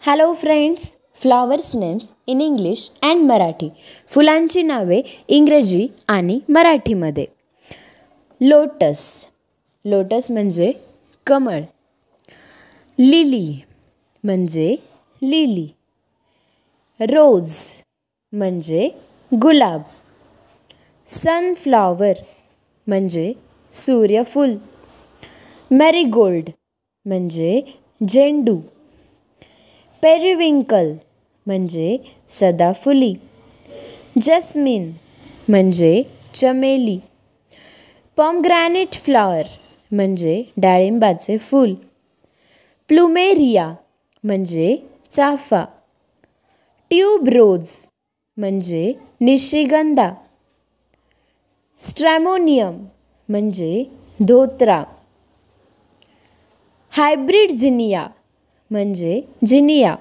Hello friends, flowers names in English and Marathi. फुलांची नावे इंग्रजी आणि मराठीमध्ये. लोटस, लोटस म्हणजे कमळ. लिली म्हणजे लिली. रोज म्हणजे गुलाब. सनफ्लॉवर म्हणजे सूर्यफूल. मॅरीगोल्ड म्हणजे झेंडू. पेरिविंकल म्हणजे सदाफुली. जस्मिन म्हणजे चमेली. पॉमग्रॅनेट फ्लॉवर म्हणजे डाळिंबाचे फूल. प्लुमेरिया म्हणजे चाफा. ट्यूबरोज म्हणजे निशिगंधा. स्ट्रॅमोनियम म्हणजे धोत्रा. हायब्रिड झिनिया म्हणजे झिनिया.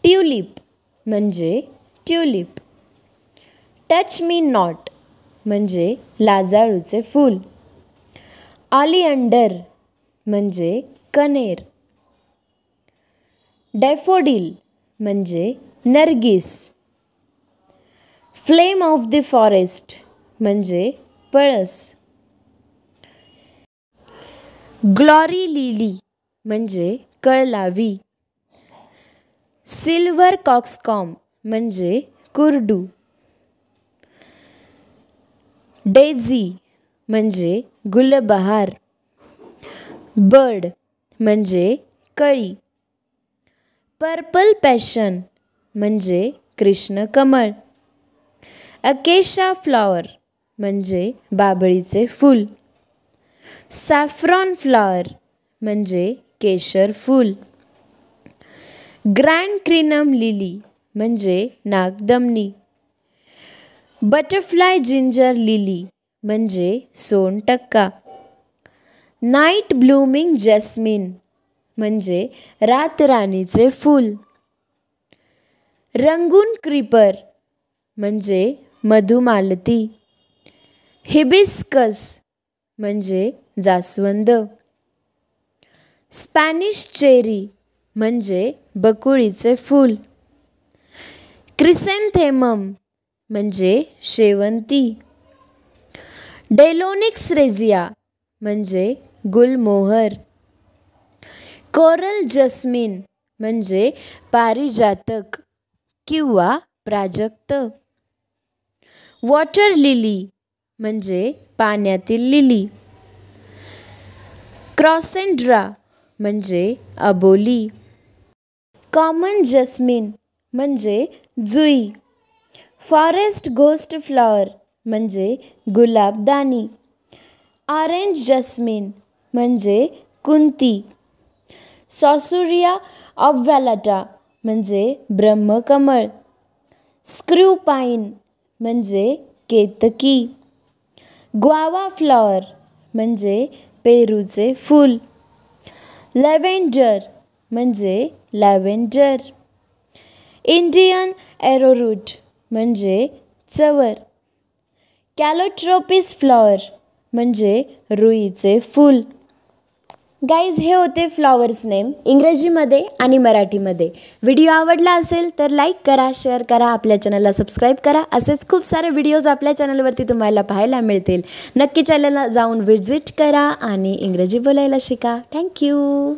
ट्यूलिप म्हणजे ट्यूलिप. टच मी नॉट म्हणजे लाजाळूचे फूल. ऑलिअंडर म्हणजे कनेर. डॅफोडिल म्हणजे Nargis. Flame of the forest म्हणजे पळस. ग्लॉरी लिली म्हणजे कळलावी. सिल्वर कॉक्सकॉम म्हणजे कुरडू. डेझी म्हणजे गुलबहार. बर्ड म्हणजे कळी. पर्पल पॅशन म्हणजे कृष्णकमळ. अकेशा फ्लॉवर म्हणजे बाभळीचे फूल. सॅफ्रॉन फ्लॉवर म्हणजे केशर फूल. ग्रँड क्रिनम लिली म्हणजे नागदमनी. बटरफ्लाय जिंजर लिली म्हणजे सोनटक्का. नाईट ब्लूमिंग जॅस्मिन म्हणजे रातराणीचे फूल. रंगून क्रीपर म्हणजे मधुमालती. हिबिस्कस म्हणजे जास्वंद. स्पॅनिश चेरी म्हणजे बकुळीचे फूल. क्रिसॅन्थेमम म्हणजे शेवंती. डेलोनिक्स रेझिया म्हणजे गुलमोहर. कोरल जस्मिन म्हणजे पारिजातक किंवा प्राजक्त. वॉटर लिली म्हणजे पाण्यातील लिली. क्रॉसेंड्रा म्हणजे अबोली. कॉमन जस्मिन म्हणजे जुई. फॉरेस्ट घोस्ट फ्लॉवर म्हणजे गुलाबदानी. ऑरेंज जस्मिन म्हणजे कुंती. सॉसुरिया ऑबव्हॅलाटा म्हणजे ब्रह्मकमळ. स्क्रू पाईन म्हणजे केतकी. ग्वावा फ्लॉवर म्हणजे पेरूचे फूल. लॅव्हेंडर म्हणजे लॅव्हेंडर. इंडियन ॲरोरूट म्हणजे चवर. कॅलोट्रोपिस फ्लॉवर म्हणजे रुईचे फूल. गाईज, हे होते फ्लॉवर्स नेम इंग्रजीमध्ये आणि मराठीमध्ये. व्हिडिओ आवडला असेल तर लाईक करा, शेअर करा, आपल्या चॅनलला सबस्क्राईब करा. असेच खूप सारे व्हिडिओज आपल्या चॅनलवरती तुम्हाला पाहायला मिळतील. नक्की चॅनलला जाऊन व्हिजिट करा आणि इंग्रजी बोलायला शिका. थँक्यू.